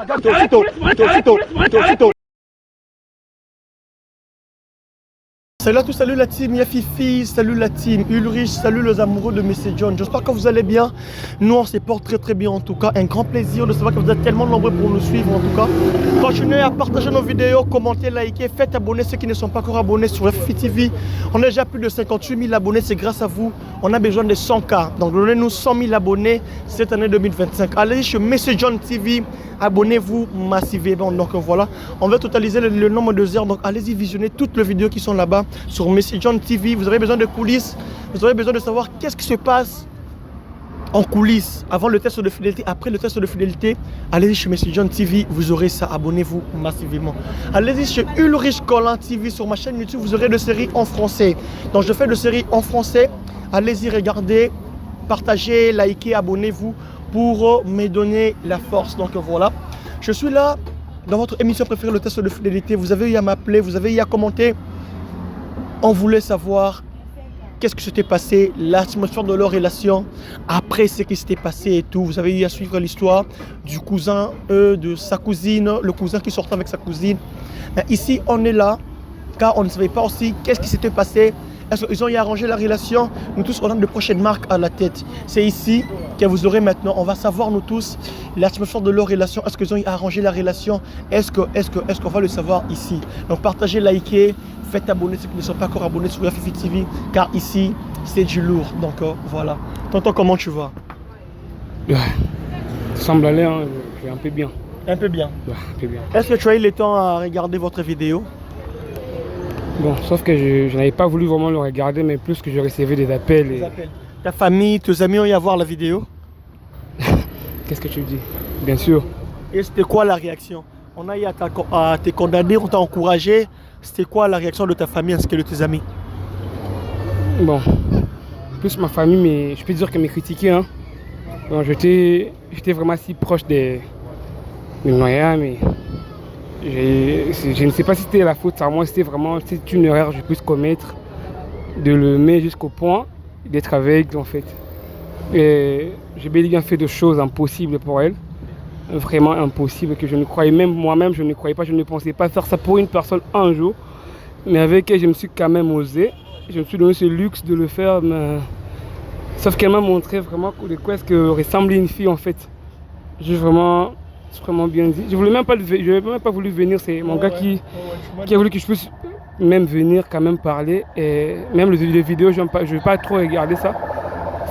Salut à tous, salut la team Yafifi, salut la team Ulrich, salut les amoureux de Messi John. J'espère que vous allez bien. Nous on se porte très bien en tout cas. Un grand plaisir de savoir que vous êtes tellement nombreux pour nous suivre en tout cas. Continuez à partager nos vidéos, commenter, liker, faites abonner ceux qui ne sont pas encore abonnés sur Yafifi TV. On a déjà plus de 58 000 abonnés, c'est grâce à vous. On a besoin de 100K. Donc donnez-nous 100 000 abonnés cette année 2025. Allez sur Messi John TV. Abonnez-vous massivement. Donc voilà, on va totaliser le nombre de heures. Donc allez-y visionner toutes les vidéos qui sont là-bas sur Messi John TV. Vous avez besoin de coulisses, vous avez besoin de savoir qu'est-ce qui se passe en coulisses avant le test de fidélité, après le test de fidélité. Allez-y sur Messi John TV, vous aurez ça. Abonnez-vous massivement. Allez-y sur Ulrich Collin TV sur ma chaîne YouTube, vous aurez des séries en français. Donc je fais des séries en français. Allez-y, regardez, partagez, likez, abonnez-vous pour me donner la force. Donc voilà, je suis là dans votre émission préférée, le test de fidélité. Vous avez eu à m'appeler, vous avez eu à commenter. On voulait savoir qu'est-ce qui s'était passé, l'atmosphère de leur relation après ce qui s'était passé et tout. Vous avez eu à suivre l'histoire du cousin de sa cousine, le cousin qui sortait avec sa cousine. Ici on est là car on ne savait pas aussi qu'est-ce qui s'était passé. Est-ce qu'ils ont y arrangé la relation? Nous tous, on a de prochaines marques à la tête. C'est ici que vous aurez maintenant. On va savoir, nous tous, l'atmosphère de leur relation. Est-ce qu'ils ont y arrangé la relation? Est-ce qu'on va le savoir ici? Donc, partagez, likez, faites abonner ceux qui ne sont pas encore abonnés sur Yafifi TV. Car ici, c'est du lourd. Donc, voilà. Tonton, comment tu vas? Ça semble aller, hein. Je vais un peu bien. Un peu bien. Ouais, un peu bien. Est-ce que tu as eu le temps à regarder votre vidéo? Bon, sauf que je n'avais pas voulu vraiment le regarder, mais plus que je recevais des appels. Et... Ta famille, tes amis ont eu à voir la vidéo? Qu'est-ce que tu dis? Bien sûr. Et c'était quoi la réaction? On a eu à te condamner, on t'a encouragé. C'était quoi la réaction de ta famille ainsi que de tes amis? Bon, plus ma famille, mais je peux dire que me critiquaient. Hein. Bon, j'étais vraiment si proche des noyades, mais... Je ne sais pas si c'était la faute à moi, c'était une erreur que je puisse commettre de le mettre jusqu'au point d'être avec en fait. Et j'ai bel et bien fait de choses impossibles pour elle, vraiment impossibles que je ne croyais même moi-même, je ne croyais pas, je ne pensais pas faire ça pour une personne un jour. Mais avec elle, je me suis quand même osé, je me suis donné ce luxe de le faire, mais... sauf qu'elle m'a montré vraiment de quoi est-ce que ressemble une fille en fait. J'ai vraiment bien dit. Je n'avais même pas voulu venir, c'est mon gars qui a voulu que je puisse même venir quand même parler. Et même les vidéos, je ne vais pas trop regarder ça.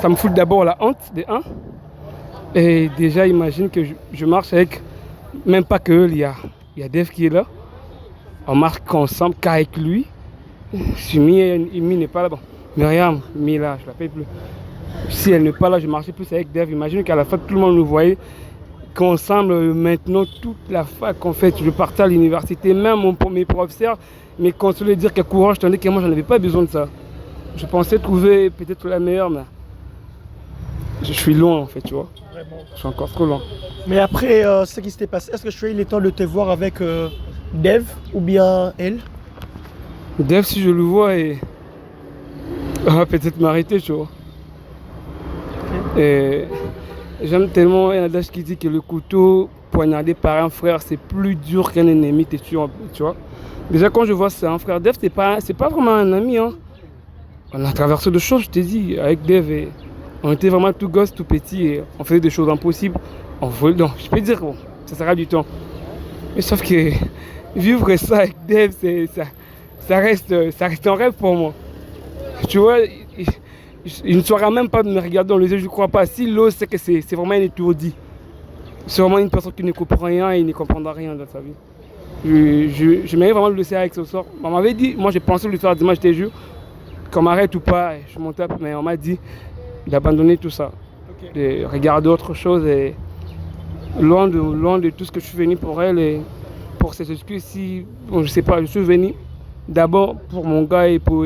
Ça me fout d'abord la honte, de un. Et déjà, imagine que je marche avec, même pas que il y a Dev qui est là. On marche ensemble qu'avec lui. Si Mi n'est pas là, bon. Myriam, Mi là, je ne l'appelle plus. Si elle n'est pas là, je marchais plus avec Dev. Imagine qu'à la fin, tout le monde nous voyait. Qu'ensemble, maintenant, toute la fac, en fait, je partais à l'université, même mes professeurs me consolaient de dire que courage, tandis que moi, j'en avais pas besoin de ça. Je pensais trouver peut-être la meilleure, mais je suis loin, en fait, tu vois. Vraiment. Je suis encore trop loin. Mais après ce qui s'était passé, est-ce que tu as eu le temps de te voir avec Dev ou bien elle? Dev, si je le vois, elle va peut-être m'arrêter, tu vois. Okay. Et... j'aime tellement un adage qui dit que le couteau poignardé par un frère, c'est plus dur qu'un ennemi te tue, tu vois. Déjà, quand je vois c'est un frère, Dev, c'est pas vraiment un ami. Hein. On a traversé des choses, je t'ai dit, avec Dev. Et on était vraiment tout gosse, tout petit, et on faisait des choses impossibles. Donc, je peux dire, bon, ça sera du temps. Mais sauf que vivre ça avec Dev, ça reste un rêve pour moi. Tu vois, il ne saura même pas de me regarder dans les yeux, je ne crois pas. Si l'ose, c'est que c'est vraiment un étourdi. C'est vraiment une personne qui ne comprend rien et ne comprendra rien dans sa vie. Je m'avais vraiment le laisser avec ce sort. On m'avait dit, moi j'ai pensé le faire dimanche, je te jure, qu'on m'arrête ou pas, je m'en tape, mais on m'a dit d'abandonner tout ça, de regarder autre chose et loin de tout ce que je suis venu pour elle et pour ses excuses. Si, bon, je sais pas, je suis venu d'abord pour mon gars et pour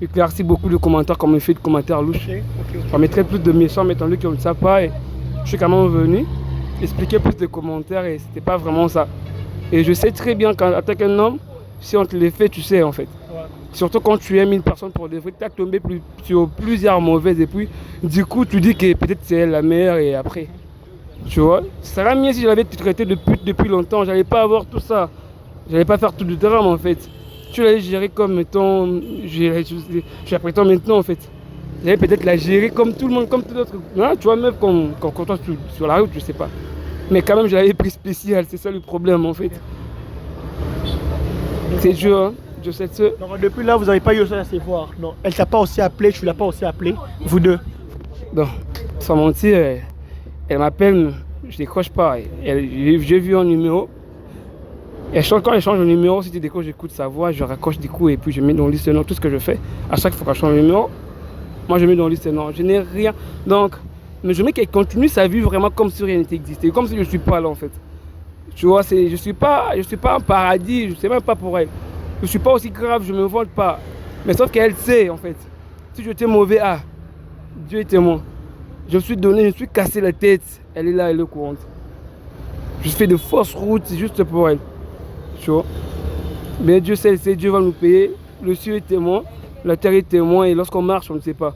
éclaircir beaucoup de commentaires comme il fait de commentaires louches. On mettrait plus de méchants, mais tandis qu'on ne le sait pas. Et je suis quand même venu expliquer plus de commentaires et c'était pas vraiment ça. Et je sais très bien qu'en tant qu'un homme, si on te les fait, tu sais en fait. Ouais. Surtout quand tu aimes une personne pour de vrai, tu as tombé sur plusieurs mauvaises et puis du coup tu dis que peut-être c'est elle la meilleure et après Tu vois, ça serait mieux si je l'avais traité de pute depuis longtemps. J'allais pas avoir tout ça. J'allais pas faire tout le drame en fait. Tu l'allais gérer comme étant. J'apprends maintenant en fait. J'allais peut-être la gérer comme tout le monde, comme tout autre. Hein, tu vois, même quand toi sur la route, je sais pas. Mais quand même, je l'avais pris spécial. C'est ça le problème en fait. C'est dur, hein. Je sais ça. Donc depuis là, vous n'avez pas eu ça à se voir. Non, elle t'a pas aussi appelé, tu l'as pas aussi appelé, vous deux. Non, sans mentir, elle m'appelle, je décroche pas. J'ai vu un numéro. Quand elle change le numéro, si tu décroches, j'écoute sa voix, je raccroche du coup et puis je mets dans le liste non. Tout ce que je fais, à chaque fois qu'elle change le numéro, moi je mets dans le liste non. Je n'ai rien. Donc, mais je mets qu'elle continue sa vie vraiment comme si rien n'était existé, comme si je ne suis pas là en fait. Tu vois, je ne suis pas en paradis, je ne sais même pas pour elle. Je ne suis pas aussi grave, je ne me vante pas. Mais sauf qu'elle sait en fait. Si j'étais mauvais, Dieu est témoin. Je me suis donné, je me suis cassé la tête. Elle est là, elle est courante. Je fais de fausses routes juste pour elle. Tu vois. Mais Dieu sait, Dieu va nous payer. Le ciel est témoin, la terre est témoin. Et lorsqu'on marche, on ne sait pas.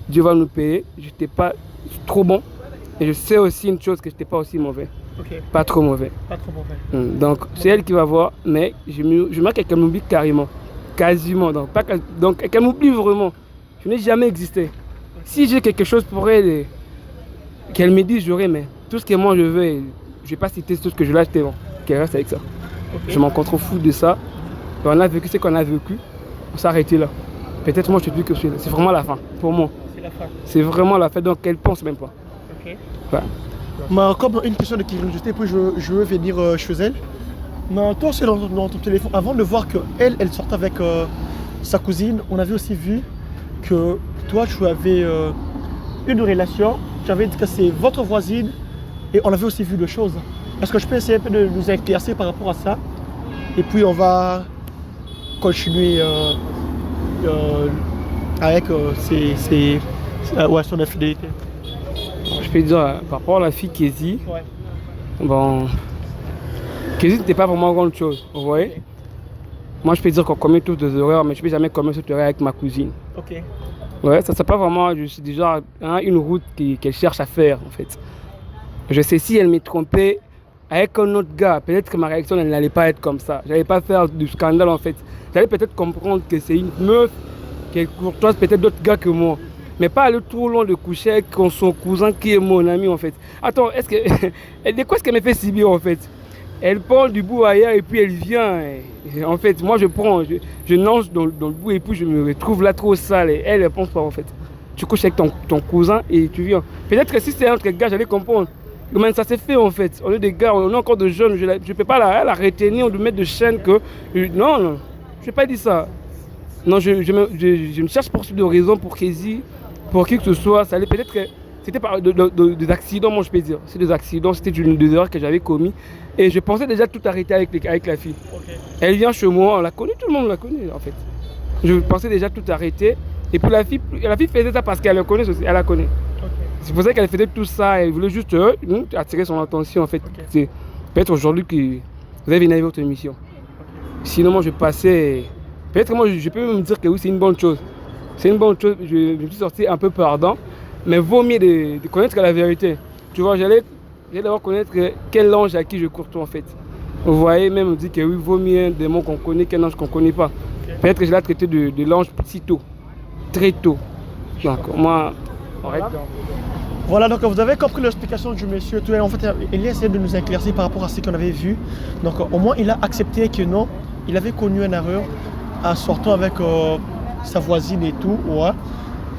Dieu va nous payer. Je n'étais pas trop bon. Et je sais aussi une chose, que je n'étais pas aussi mauvais. Okay. Pas trop mauvais. Pas trop mauvais. Donc c'est elle qui va voir. Mais je marque qu'elle m'oublie carrément. Quasiment. Donc qu'elle m'oublie vraiment. Je n'ai jamais existé. Si j'ai quelque chose pour elle, qu'elle me dise, j'aurai, mais tout ce que moi je veux, je ne vais pas citer tout ce que je l'ai acheté, qu'elle reste avec ça. Okay. Je m'en contre fou de ça. Et on a vécu ce qu'on a vécu, on s'est arrêté là. Peut-être moi je te dis que c'est vraiment la fin, pour moi. C'est la fin. C'est vraiment la fin, donc elle ne pense même pas. Ok. Ouais. Mais comme une question de curiosité, puis je veux venir chez elle. Mais toi aussi dans ton téléphone, avant de voir qu'elle sortait avec sa cousine, on avait aussi vu que toi tu avais une relation, tu avais dit que c'est votre voisine et on avait aussi vu deux choses. Est-ce que je peux essayer un peu de nous éclaircir par rapport à ça? Et puis on va continuer avec son infidélité. Je peux dire par rapport à la fille Kézi, Ouais. Bon, Kézi n'était pas vraiment grande chose, vous voyez. Okay. Moi je peux dire qu'on commet tous des erreurs, mais je ne peux jamais commettre cette erreur avec ma cousine. Ok. Ouais, ça c'est pas vraiment, je suis déjà une route qu'elle cherche à faire en fait. Je sais si elle m'est trompée avec un autre gars, peut-être que ma réaction elle n'allait pas être comme ça. J'allais pas faire du scandale en fait. J'allais peut-être comprendre que c'est une meuf qui est courtoise peut-être d'autres gars que moi. Mais pas aller trop loin de coucher avec son cousin qui est mon ami en fait. Attends, est-ce que de quoi est-ce qu'elle me fait si bien en fait? Elle prend du bout ailleurs et puis elle vient. Et en fait, moi je nage dans le bout et puis je me retrouve là trop sale. Et elle pense pas en fait. Tu couches avec ton cousin et tu viens. Peut-être que si c'était entre gars, j'allais comprendre. Mais ça s'est fait en fait. On est des gars, on est encore de jeunes. Je ne peux pas la retenir ou lui mettre de chaîne que. Non, je n'ai pas dit ça. Non, je me cherche pour de raison pour Kézi, pour qui que ce soit. Ça allait peut-être que. C'était des accidents, moi je peux dire. C'est des accidents, c'était des erreurs que j'avais commis. Et je pensais déjà tout arrêter avec la fille. Okay. Elle vient chez moi, on la connaît, tout le monde la connaît en fait. Je pensais déjà tout arrêter. Et puis la fille faisait ça parce qu'elle la connaît aussi, elle la connaît. Okay. C'est pour ça qu'elle faisait tout ça, elle voulait juste attirer son attention en fait. Okay. C'est peut-être aujourd'hui que vous allez venir avec votre émission. Okay. Sinon moi je passais, peut-être que moi je peux me dire que oui c'est une bonne chose. C'est une bonne chose, je me suis sorti un peu pardon. Mais vaut mieux de connaître la vérité. Tu vois, j'allais d'abord connaître quel ange à qui je courtois en fait. Vous voyez, même on dit que oui, vaut mieux un démon qu'on connaît qu'un ange qu'on ne connaît pas. Okay. Peut-être que je l'ai traité de l'ange si tôt, très tôt. Donc, moi, voilà, donc vous avez compris l'explication du monsieur. En fait, il a essayé de nous éclaircir par rapport à ce qu'on avait vu. Donc, au moins, il a accepté que non, il avait connu une erreur en sortant avec sa voisine et tout. Ouais.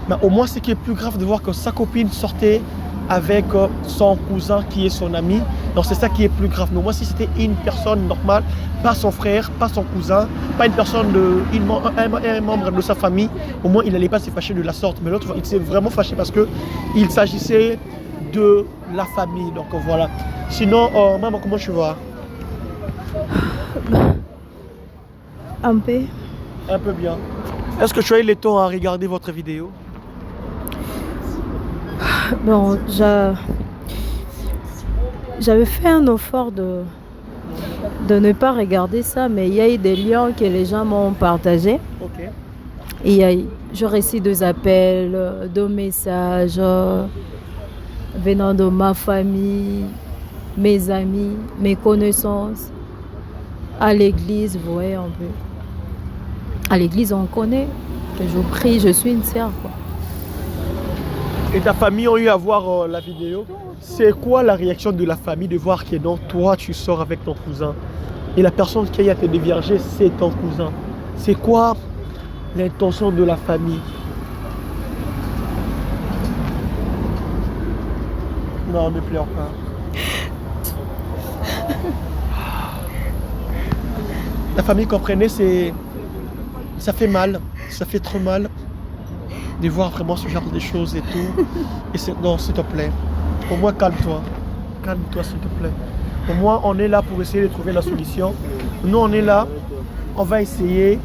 Mais au moins, ce qui est plus grave de voir que sa copine sortait avec son cousin qui est son ami. Donc c'est ça qui est plus grave. Mais moi, si c'était une personne normale, pas son frère, pas son cousin, pas une personne, un membre de sa famille, au moins il n'allait pas se fâcher de la sorte. Mais l'autre, il s'est vraiment fâché parce qu'il s'agissait de la famille. Donc voilà. Sinon, maman, comment tu vas? Un peu. Un peu bien. Est-ce que tu as eu le temps à regarder votre vidéo? Bon, j'avais fait un effort de ne pas regarder ça, mais il y a eu des liens que les gens m'ont partagés. Okay. Et j'ai reçu des appels, des messages. venant de ma famille, mes amis, mes connaissances, à l'église, vous voyez un peu. À l'église, on connaît que je prie, je suis une sœur, quoi. Et ta famille ont eu à voir la vidéo. C'est quoi la réaction de la famille de voir que donc toi tu sors avec ton cousin et la personne qui a été déviergée c'est ton cousin? C'est quoi l'intention de la famille? Non, ne pleure pas. La famille, comprenez, ça fait mal, ça fait trop mal de voir vraiment ce genre de choses et tout. Et non, s'il te plaît, au moins calme-toi. Calme-toi, s'il te plaît. Au moins, on est là pour essayer de trouver la solution. Nous, on est là, on va essayer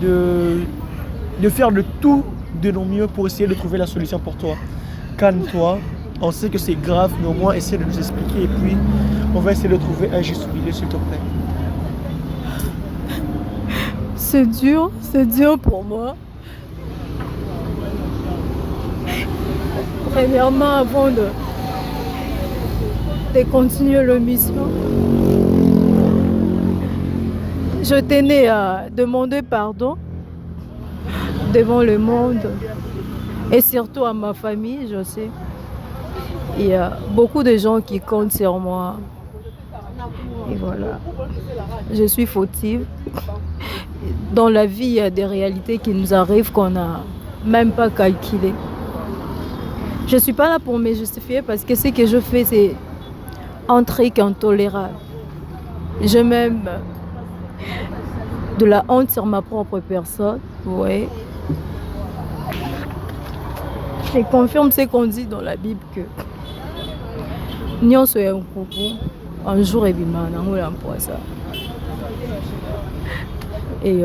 de faire le tout de nos mieux pour essayer de trouver la solution pour toi. Calme-toi. On sait que c'est grave, mais au moins, essaie de nous expliquer. Et puis, on va essayer de trouver un juste milieu, s'il te plaît. C'est dur pour moi. Premièrement, avant de continuer la mission, je tenais à demander pardon devant le monde et surtout à ma famille, je sais. Il y a beaucoup de gens qui comptent sur moi. Et voilà, je suis fautive. Dans la vie, il y a des réalités qui nous arrivent qu'on n'a même pas calculées. Je ne suis pas là pour me justifier parce que ce que je fais, c'est un truc intolérable. J'ai même de la honte sur ma propre personne. Ouais. Je confirme ce qu'on dit dans la Bible que nyonso ya nkoko un jour ebima nango ya mpoisa. Et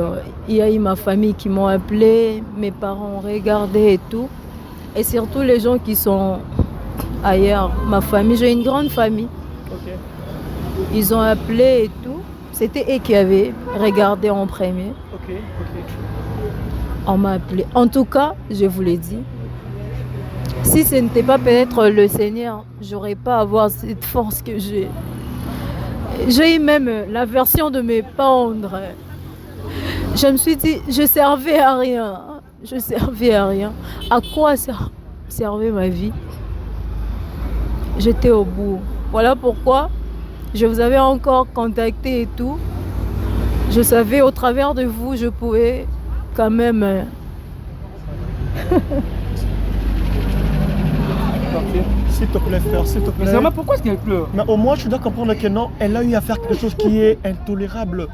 il y a eu ma famille qui m'ont appelé, mes parents ont regardé et tout. Et surtout les gens qui sont ailleurs. Ma famille, j'ai une grande famille. Ok. Ils ont appelé et tout. C'était eux qui avaient regardé en premier. Ok. On m'a appelé. En tout cas, je vous l'ai dit, si ce n'était pas peut-être le Seigneur, j'aurais pas avoir cette force que j'ai. J'ai eu même la version de me pendre. Je me suis dit, je servais à rien. Je servais à rien. À quoi servait ma vie? J'étais au bout. Voilà pourquoi je vous avais encore contacté et tout. Je savais au travers de vous, je pouvais quand même... S'il te plaît, frère, s'il te plaît. Mais Zama, pourquoi est-ce qu'elle pleure? Mais au moins, tu dois comprendre que non, elle a eu à faire quelque chose qui est intolérable.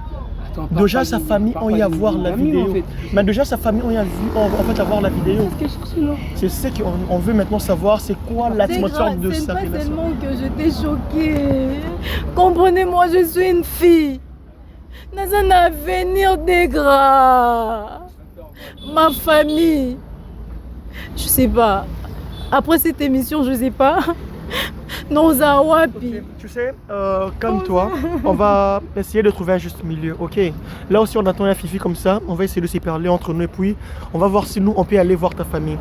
Attends, Déjà, sa famille ont eu à voir la vidéo. Mais déjà, sa famille ont eu à voir la vidéo. C'est ce qu'on veut maintenant savoir, c'est quoi l'atmosphère de sa relation. C'est pas tellement que j'étais choquée. Comprenez-moi, je suis une fille. Dans un avenir dégradé. Ma famille. Je sais pas. Après cette émission, je sais pas. Non, Zawapi. Tu sais, calme-toi. On va essayer de trouver un juste milieu, ok? Là aussi, on attend un Fifi comme ça. On va essayer de s'y parler entre nous et puis on va voir si nous, on peut aller voir ta famille.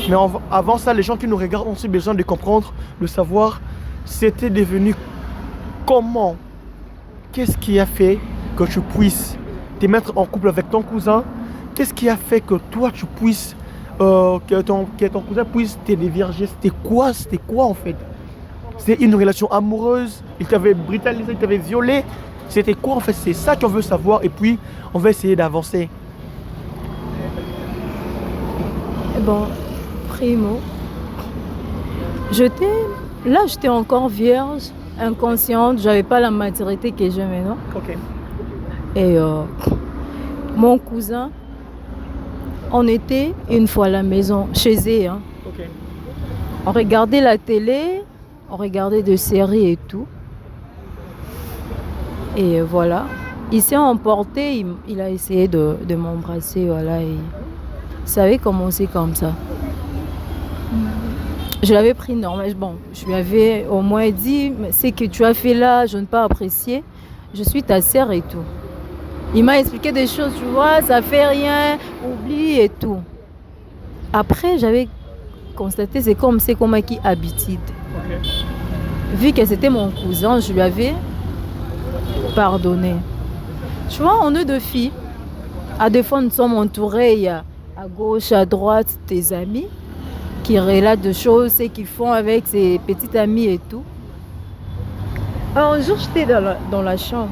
Mais avant ça, les gens qui nous regardent ont aussi besoin de comprendre, de savoir c'était devenu comment. Qu'est-ce qui a fait que tu puisses te mettre en couple avec ton cousin? Qu'est-ce qui a fait que toi, tu puisses, que ton cousin puisse te dévierger? C'était quoi en fait? C'était une relation amoureuse, il t'avait brutalisé, il t'avait violé. C'était quoi en fait? C'est ça qu'on veut savoir et puis on va essayer d'avancer. Bon, primo, j'étais encore vierge, inconsciente, j'avais pas la maturité que j'ai maintenant. Ok. Et mon cousin, on était une fois à la maison, chez eux. Hein. Ok. On regardait la télé, on regardait des séries et tout. Et voilà. Il s'est emporté, il a essayé de m'embrasser, voilà. Et ça avait commencé comme ça. Je l'avais pris normal. Bon, je lui avais au moins dit, ce que tu as fait là, je n'ai pas apprécié. Je suis ta sœur et tout. Il m'a expliqué des choses, tu vois, ça fait rien, oublie et tout. Après, j'avais constaté, c'est comme qui habitude. Vu que c'était mon cousin, je lui avais pardonné. Tu vois, on est deux filles. À des fois, nous sommes entourés, il y a à gauche, à droite, tes amis qui relatent des choses, ce qu'ils font avec ses petites amies et tout. Alors, un jour, j'étais dans la chambre.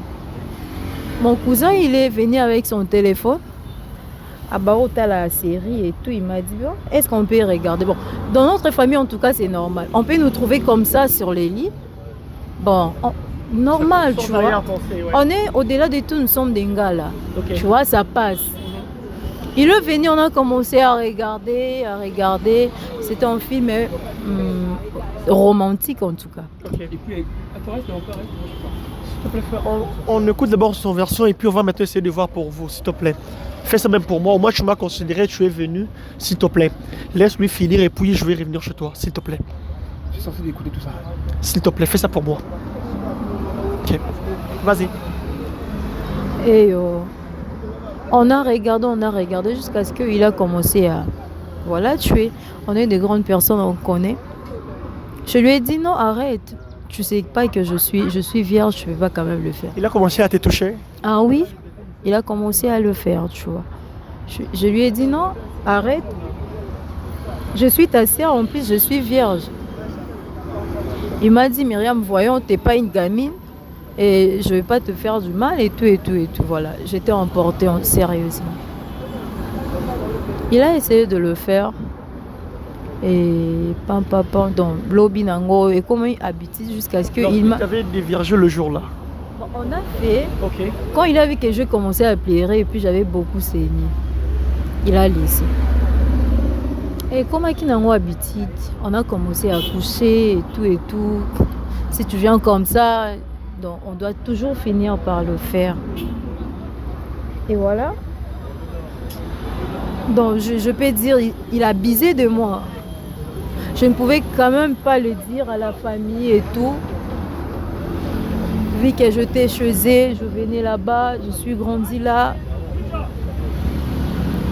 Mon cousin, il est venu avec son téléphone. À Barota, la série et tout, il m'a dit, bon, est-ce qu'on peut regarder? Bon, dans notre famille, en tout cas, c'est normal. On peut nous trouver comme ça sur les lits. Bon, normal, tu vois. Penser, ouais. On est, au-delà de tout, nous sommes des gars là. Ok. Tu vois, ça passe. Il est venu, on a commencé à regarder. C'était un film romantique, en tout cas. Ok. Et puis, attends, reste encore, S'il te plaît, frère, on écoute d'abord son version et puis on va maintenant essayer de voir pour vous, s'il te plaît. Fais ça même pour moi. Au moins, tu m'as considéré, tu es venu, s'il te plaît. Laisse-lui finir et puis je vais revenir chez toi, s'il te plaît. Je suis censé d'écouter tout ça. S'il te plaît, fais ça pour moi. Ok. Vas-y. Et on a regardé jusqu'à ce qu'il a commencé à tuer. On est des grandes personnes, on connaît. Je lui ai dit non, arrête. Tu sais pas que je suis vierge, je ne vais pas quand même le faire. Il a commencé à te toucher. Ah oui, il a commencé à le faire, tu vois. Je lui ai dit non, arrête. Je suis ta sœur, en plus je suis vierge. Il m'a dit, Myriam, voyons, t'es pas une gamine et je vais pas te faire du mal et tout. Voilà, j'étais emportée sérieusement. Il a essayé de le faire. Et pam, donc lobby nango et comment il habite jusqu'à ce qu'il m'a... Tu avais des vierges le jour-là. Bon, on a fait... Ok. Quand il a vu que je commençais à pleurer et puis j'avais beaucoup saigné, il a laissé. Et comme il nango habitude, on a commencé à coucher et tout. Si tu viens comme ça, donc on doit toujours finir par le faire. Et voilà. Donc je peux dire, il a bisé de moi. Je ne pouvais quand même pas le dire à la famille et tout. Vu que j'étais chez eux, je venais là-bas, je suis grandie là.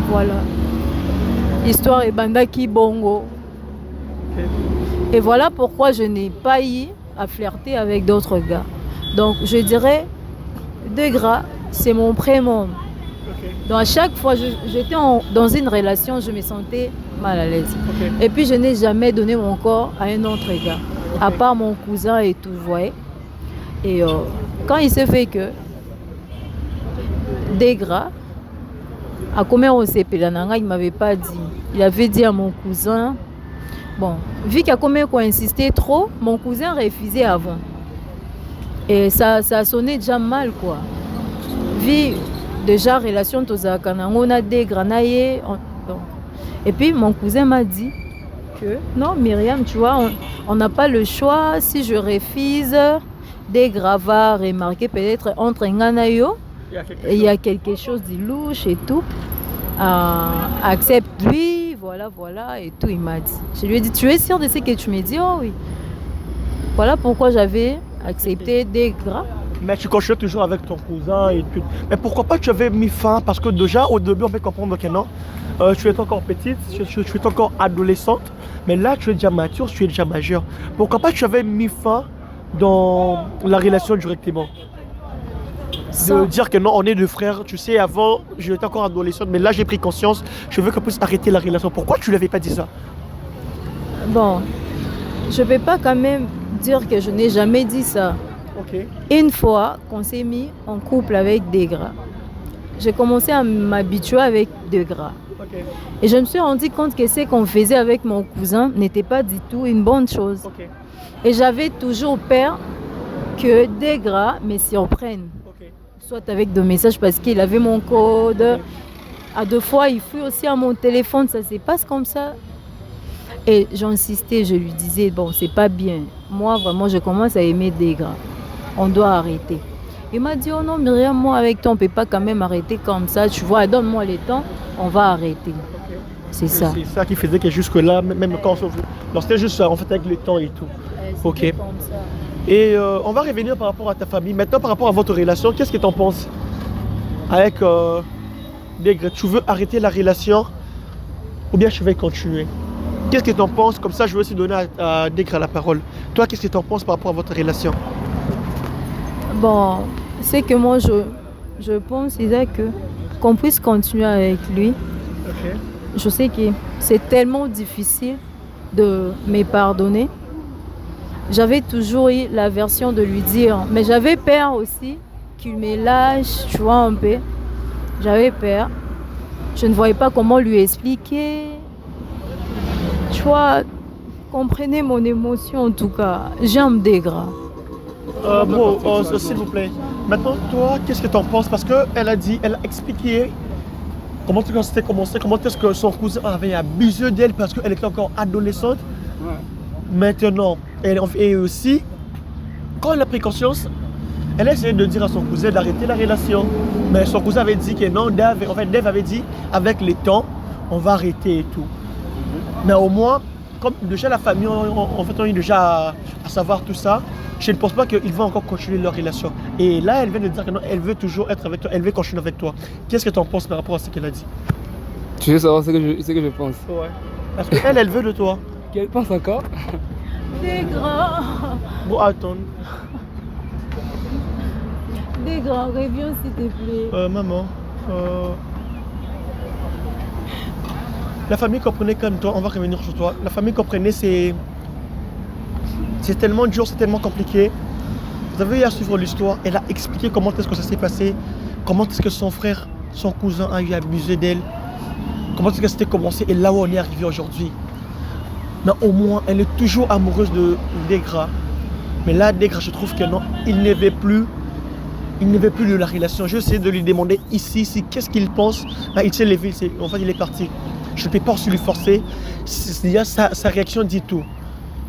Voilà. L'histoire est bandaki bongo. Okay. Et voilà pourquoi je n'ai pas eu à flirter avec d'autres gars. Donc je dirais, Degra, c'est mon prénom. Okay. Donc à chaque fois j'étais dans une relation, je me sentais mal à l'aise. Okay. Et puis je n'ai jamais donné mon corps à un autre gars, okay, à part mon cousin et tout, vous voyez. Et quand il s'est fait que Degra, à combien on s'est payé, il ne m'avait pas dit. Il avait dit à mon cousin, bon, vu qu'à combien qu'on insistait trop, mon cousin refusait avant. Et ça a sonné déjà mal, quoi. Vu déjà relation on a des granaillés. Et puis mon cousin m'a dit que non, Myriam, tu vois, on n'a pas le choix. Si je refuse, des gravats remarqués peut-être entre Nganayo, il y a quelque chose de louche et tout. Accepte-lui, voilà, et tout, il m'a dit. Je lui ai dit, tu es sûr de ce que tu me dis? Oh oui. Voilà pourquoi j'avais accepté des gras. Mais tu continues toujours avec ton cousin et puis... Mais pourquoi pas tu avais mis fin? Parce que déjà au début on peut comprendre que non, tu es encore petite, tu es encore adolescente, mais là tu es déjà mature, tu es déjà majeure. Pourquoi pas tu avais mis fin dans la relation directement? De dire que non, on est deux frères, tu sais, avant j'étais encore adolescente, mais là j'ai pris conscience, je veux qu'on puisse arrêter la relation. Pourquoi tu ne l'avais pas dit ça? Bon, je ne vais pas quand même dire que je n'ai jamais dit ça. Okay. Une fois qu'on s'est mis en couple avec Degra, j'ai commencé à m'habituer avec Degra. Okay. Et je me suis rendu compte que ce qu'on faisait avec mon cousin n'était pas du tout une bonne chose. Okay. Et j'avais toujours peur que Degra me surprenne. Okay. Soit avec des messages parce qu'il avait mon code. Okay. À deux fois, il fouille aussi à mon téléphone, ça se passe comme ça. Et j'insistais, je lui disais, bon, c'est pas bien. Moi, vraiment, je commence à aimer Degra. On doit arrêter. Il m'a dit, oh non, Myriam, moi avec toi, on ne peut pas quand même arrêter comme ça. Tu vois, donne-moi le temps, on va arrêter. Okay. C'est ça. C'est ça qui faisait que jusque-là, même quand on c'était juste en fait avec le temps et tout. Ok. Comme ça. Et on va revenir par rapport à ta famille. Maintenant, par rapport à votre relation, qu'est-ce que tu en penses avec Degra? Tu veux arrêter la relation ou bien tu veux continuer? Qu'est-ce que tu en penses? Comme ça, je vais aussi donner à Degra la parole. Toi, qu'est-ce que tu en penses par rapport à votre relation? Bon, c'est que moi, je pense, Isaac, qu'on puisse continuer avec lui. Ok. Je sais que c'est tellement difficile de me pardonner. J'avais toujours eu l'aversion de lui dire, mais j'avais peur aussi qu'il me lâche, tu vois, un peu. J'avais peur. Je ne voyais pas comment lui expliquer. Tu vois, comprenez mon émotion en tout cas. J'aime Degra. S'il vous plaît. Maintenant, toi, qu'est-ce que tu en penses? Parce qu'elle a dit, elle a expliqué comment c'était commencé, comment est-ce que son cousin avait abusé d'elle parce qu'elle était encore adolescente. Ouais. Maintenant, et aussi, quand elle a pris conscience, elle a essayé de dire à son cousin d'arrêter la relation. Mais son cousin avait dit que non, Dave avait dit, avec le temps, on va arrêter et tout. Mais au moins, comme déjà la famille, en fait, on est déjà à savoir tout ça, je ne pense pas qu'ils vont encore continuer leur relation. Et là, elle vient de dire que non, elle veut toujours être avec toi, elle veut continuer avec toi. Qu'est-ce que tu en penses par rapport à ce qu'elle a dit? Tu veux savoir ce que je pense? Ouais. Parce qu'elle, elle veut de toi. Qu'elle pense encore? Degra, Bon, attends. Degra, reviens s'il te plaît. Maman, la famille comprenait comme toi, on va revenir sur toi. La famille comprenait, c'est tellement dur, c'est tellement compliqué. Vous avez eu à suivre l'histoire, elle a expliqué comment est-ce que ça s'est passé, comment est-ce que son frère, son cousin a eu abusé d'elle, comment est-ce que c'était commencé et là où on est arrivé aujourd'hui. Mais au moins, elle est toujours amoureuse de Degra. Mais là, Degra, je trouve que non, il ne veut plus de la relation. J'ai essayé de lui demander ici, qu'est-ce qu'il pense. Là, il s'est levé, en fait, il est parti. Je ne peux pas aussi lui forcer. Sa réaction dit tout.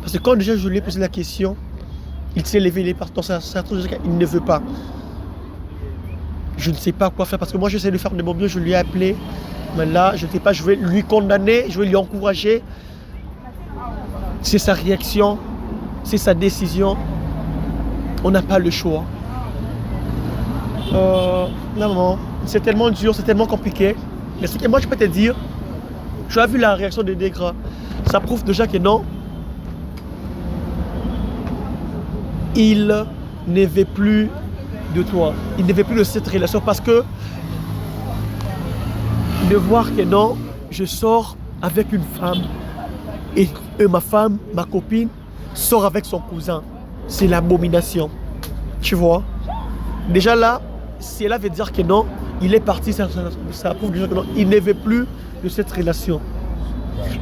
Parce que quand déjà je lui ai posé la question, il s'est levé, il est parti. Il ne veut pas. Je ne sais pas quoi faire parce que moi j'essaie de faire de mon mieux, je lui ai appelé. Mais là, je ne sais pas, je vais lui condamner, je vais lui encourager. C'est sa réaction, c'est sa décision. On n'a pas le choix. Non, c'est tellement dur, c'est tellement compliqué. Mais ce que moi je peux te dire, tu as vu la réaction de Degra. Ça prouve déjà que non, il ne veut plus de toi. Il ne veut plus de cette relation parce que de voir que non, je sors avec une femme et ma femme, ma copine, sort avec son cousin. C'est l'abomination. Tu vois? Déjà là, si elle veut dire que non, il est parti, ça prouve déjà que non, il ne veut plus de cette relation.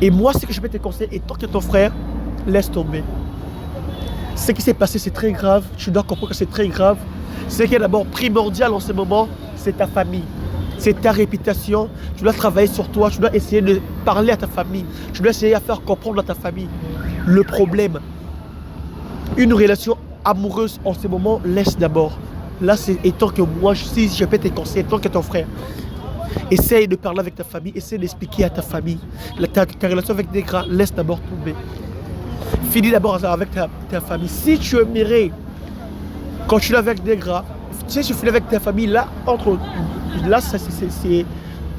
Et moi, ce que je peux te conseiller, et tant que ton frère, laisse tomber. Ce qui s'est passé, c'est très grave. Tu dois comprendre que c'est très grave. Ce qui est d'abord primordial en ce moment, c'est ta famille. C'est ta réputation. Tu dois travailler sur toi. Tu dois essayer de parler à ta famille. Tu dois essayer de faire comprendre à ta famille le problème. Une relation amoureuse en ce moment, laisse d'abord. Là, et tant que moi, si je peux te conseiller, tant que ton frère, essaye de parler avec ta famille, essaye d'expliquer à ta famille. Ta relation avec Degra, laisse d'abord tomber. Finis d'abord avec ta famille. Si tu aimerais continuer avec Degra, si tu finis avec ta famille, là, c'est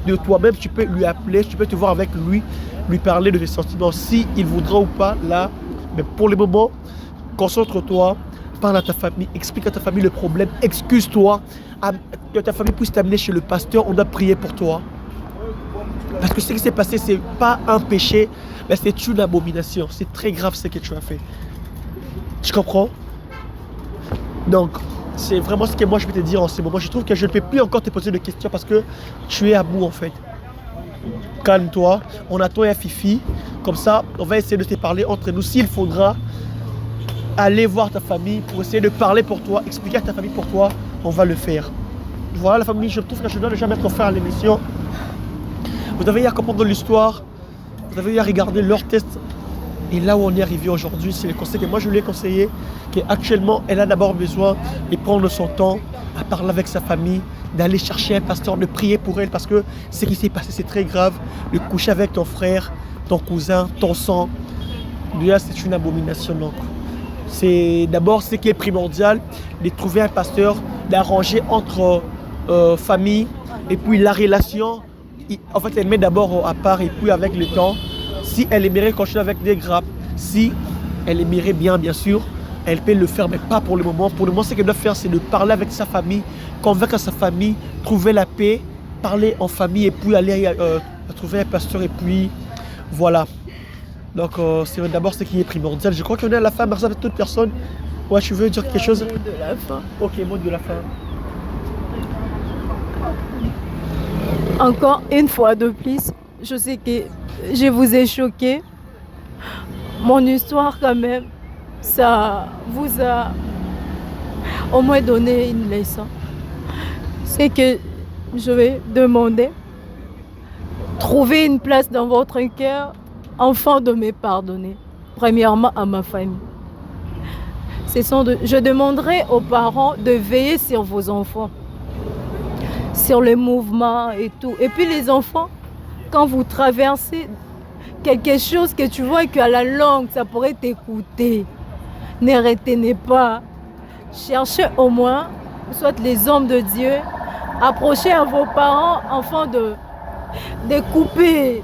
de toi-même, tu peux lui appeler, tu peux te voir avec lui, lui parler de tes sentiments. Si il voudra ou pas, là, mais pour le moment, concentre-toi, parle à ta famille, explique à ta famille le problème, excuse-toi, que ta famille puisse t'amener chez le pasteur, on doit prier pour toi. Parce que ce qui s'est passé, c'est pas un péché, mais c'est une abomination. C'est très grave ce que tu as fait. Tu comprends? Donc, c'est vraiment ce que moi je peux te dire en ce moment. Je trouve que je ne peux plus encore te poser de questions parce que tu es à bout en fait. Calme-toi, on attend un Fifi. Comme ça, on va essayer de te parler entre nous. S'il faudra aller voir ta famille pour essayer de parler pour toi, expliquer à ta famille pour toi, on va le faire. Voilà la famille, je trouve que je dois déjà mettre fin à l'émission. Vous avez eu à comprendre l'histoire, vous avez eu à regarder leur test. Et là où on est arrivé aujourd'hui, c'est le conseil que moi je lui ai conseillé, qu'actuellement elle a d'abord besoin de prendre son temps à parler avec sa famille, d'aller chercher un pasteur, de prier pour elle parce que ce qui s'est passé c'est très grave. De coucher avec ton frère, ton cousin, ton sang, déjà c'est une abomination. Donc c'est d'abord ce qui est primordial, de trouver un pasteur, d'arranger entre famille et puis la relation. En fait, elle met d'abord à part et puis avec le temps, Si elle aimerait continuer avec des grappes, si elle aimerait bien sûr, elle peut le faire, mais pas pour le moment. Pour le moment, ce qu'elle doit faire, c'est de parler avec sa famille, convaincre sa famille, trouver la paix, parler en famille et puis aller trouver un pasteur et puis voilà. Donc c'est d'abord ce qui est primordial. Je crois qu'on est à la fin. Merci à toute personne. Ouais, tu veux dire quelque chose? Mot de la fin. Ok, mot de la fin. Encore une fois de plus, je sais que je vous ai choqué. Mon histoire quand même, ça vous a au moins donné une leçon. C'est que je vais demander, trouver une place dans votre cœur, afin de me pardonner. Premièrement à ma famille. Je demanderai aux parents de veiller sur vos enfants, sur les mouvements et tout. Et puis les enfants, quand vous traversez quelque chose que tu vois qu'à la longue, ça pourrait t'écouter, ne retenez pas. Cherchez au moins, soit les hommes de Dieu, approchez à vos parents afin de couper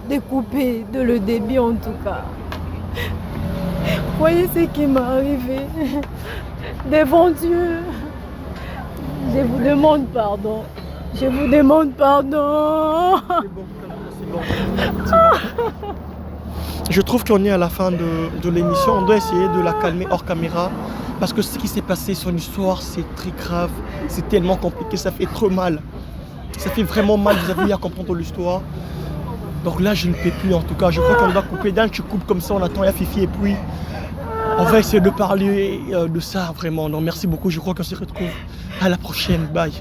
de le début en tout cas. Voyez ce qui m'est arrivé devant Dieu. Je vous demande pardon. Je vous demande pardon. C'est bon. Je trouve qu'on est à la fin de l'émission. On doit essayer de la calmer hors caméra. Parce que ce qui s'est passé, son histoire, c'est très grave. C'est tellement compliqué, ça fait trop mal. Ça fait vraiment mal, vous avez eu à comprendre l'histoire. Donc là, je ne peux plus en tout cas. Je crois qu'on doit couper. D'un, tu coupes comme ça, on attend la Fifi et puis on va essayer de parler de ça vraiment. Donc merci beaucoup, je crois qu'on se retrouve à la prochaine. Bye.